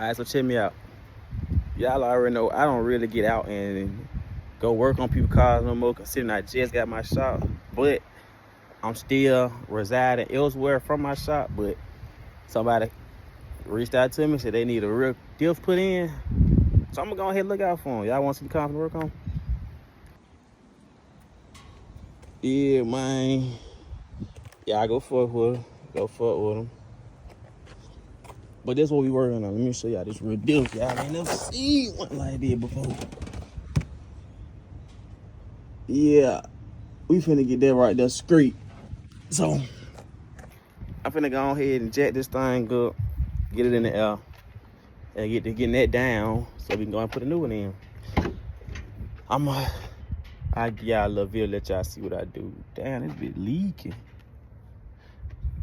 Alright, so check me out. Y'all already know I don't really get out and go work on people's cars no more, considering I just got my shop. But I'm still residing elsewhere from my shop. But somebody reached out to me, said they need a real diff put in. So I'm gonna go ahead and look out for them. Y'all want to see the car to work on? Yeah, man. Yeah, I go fuck with them. Go fuck with them. But that's what we working on. Let me show y'all this real diff. Y'all ain't never seen one like this before. Yeah, we finna get that right there straight. So I'm finna go ahead and jack this thing up, get it in the air, and get to getting that down so we can go and put a new one in. I give y'all a little video, let y'all see what I do. Damn, this bit leaking.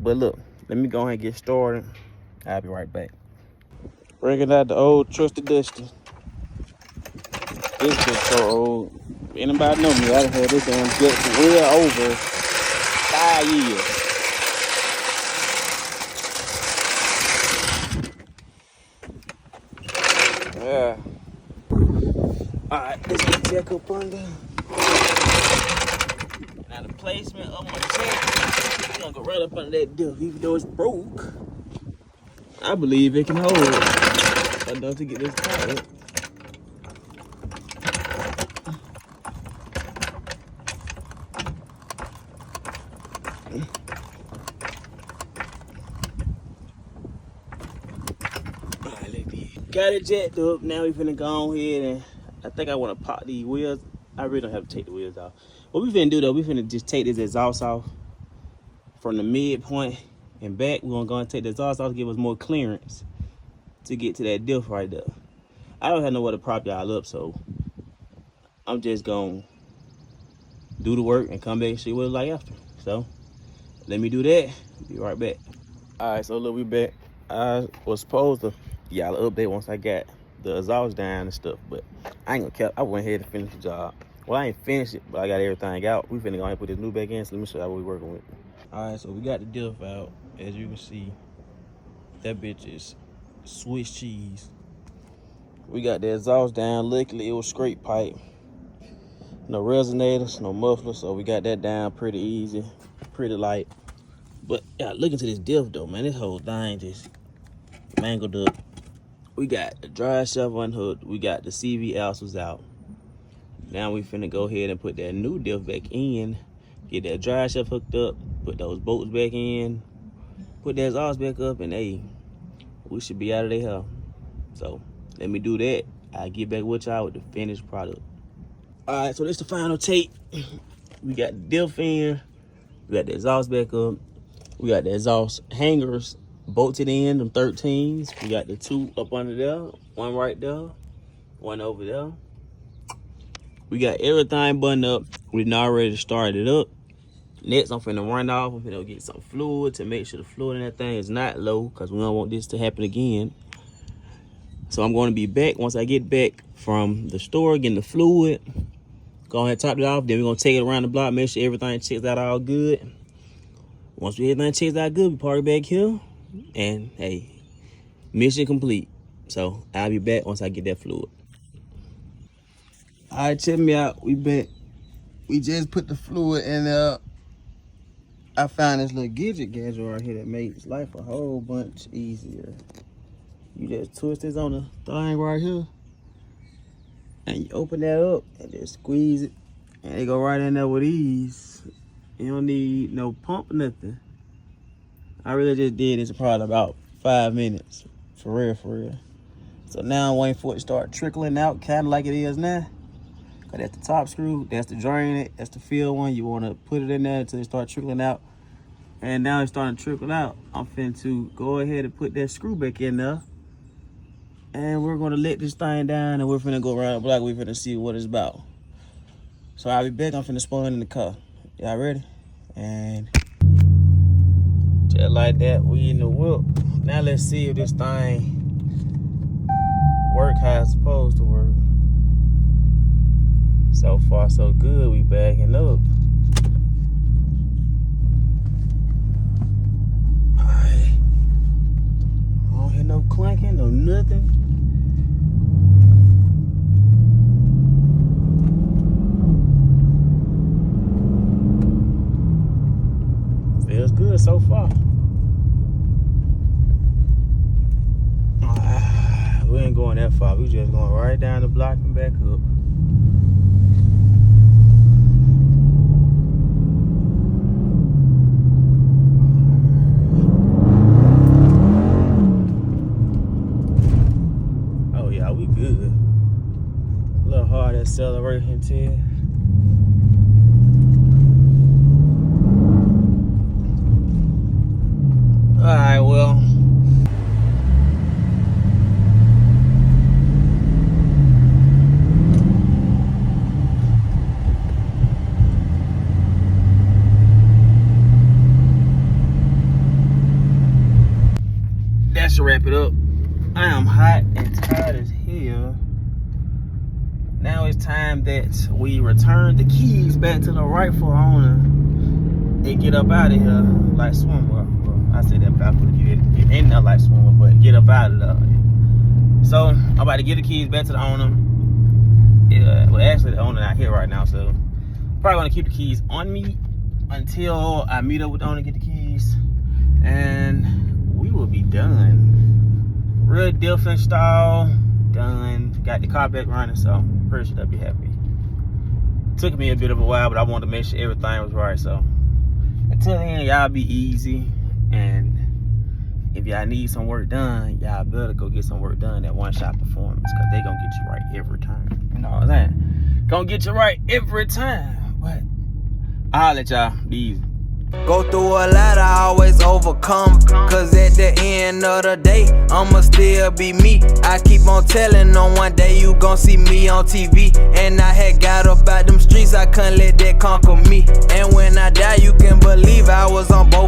But look, let me go ahead and get started. I'll be right back. Bringing out the old trusty dusty. This bitch so old. Anybody know me? I done had this damn jet for well over 5 years. Yeah. Alright, let's get jack up under. Now the placement of my jack, I'm gonna go right up under that diff, even though it's broke. I believe it can hold enough to get this car up. Got it jacked up. Now we finna go on here and I think I wanna pop these wheels. I really don't have to take the wheels off. What we finna do though, we finna just take this exhaust off from the midpoint and back. We're gonna go and take the exhaust off to give us more clearance to get to that diff right there. I don't have nowhere to prop y'all up, so I'm just gonna do the work and come back and see what it's like after. So let me do that. Be right back. All right, so look, we back. I was supposed to y'all update once I got the exhaust down and stuff, but I ain't gonna cap. I went ahead and finished the job. Well, I ain't finished it, but I got everything out. We finna go ahead and put this new back in, so let me show you what we working with. All right, so we got the diff out. As you can see, that bitch is Swiss cheese. We got the exhaust down. Luckily, it was straight pipe. No resonators, no muffler, so we got that down pretty easy, pretty light. But yeah, look into this diff though, man. This whole thing just mangled up. We got the drive shaft unhooked. We got the CV axles out. Now we finna go ahead and put that new diff back in. Get that drive shaft hooked up. Put those bolts back in. Put that exhaust back up, and hey, we should be out of there. So let me do that. I'll get back with y'all with the finished product. All right, so this is the final tape. We got the diff in. We got the exhaust back up. We got the exhaust hangers bolted in, them 13s. We got the 2 up under there, 1 right there, 1 over there. We got everything buttoned up. We done already started it up. Next, I'm finna run off. I'm finna get some fluid to make sure the fluid in that thing is not low, because we don't want this to happen again. So I'm going to be back once I get back from the store, getting the fluid. Go ahead and top it off. Then we're going to take it around the block, make sure everything checks out all good. Once everything checks out good, we park back here. And hey, mission complete. So I'll be back once I get that fluid. All right, check me out. We back. We just put the fluid in there. I found this little gadget right here that makes life a whole bunch easier. You just twist this on the thing right here, and you open that up and just squeeze it, and it go right in there with ease. You don't need no pump or nothing. I really just did this probably about 5 minutes, for real. So now I'm waiting for it to start trickling out, kind of like it is now. Cause that's the top screw, that's the drain it, that's the fill one. You want to put it in there until it starts trickling out. And now it's starting to trickle out. I'm finna to go ahead and put that screw back in there. And we're gonna let this thing down, and we're finna go around the block. We're finna see what it's about. So I'll be back. I'm finna spawn in the car. Y'all ready? And just like that, we in the whip. Now let's see if this thing work how it's supposed to work. So far, so good. We backing up. Alright. I don't hear no clanking, no nothing. good so far. We ain't going that far. We just going right down the block and back up. Oh yeah, we good. A little hard acceleration too. Alright, well. That should wrap it up. I am hot and tired as hell. Now it's time that we return the keys back to the rightful owner and get up out of here like swimwear. Well, I say that backwards. Get in there like swimwear, but get up out of there. So I'm about to get the keys back to the owner. Yeah, well, actually the owner not here right now, so probably gonna keep the keys on me until I meet up with the owner, get the keys, and we will be done. Real Diff install done. Got the car back running, so pretty sure they'll be happy. Took me a bit of a while, but I wanted to make sure everything was right. So until then, y'all be easy, and if y'all need some work done, y'all better go get some work done at One Shot Performance, because they gonna get you right every time. You know what I'm saying? Gonna get you right every time. But I'll let y'all be easy. Go through a lot, I always overcome. Cause at the end of the day, I'ma still be me. I keep on telling on one day you gon' see me on TV. And I had got up out them streets, I couldn't let that conquer me. And when I die, you can believe I was on both.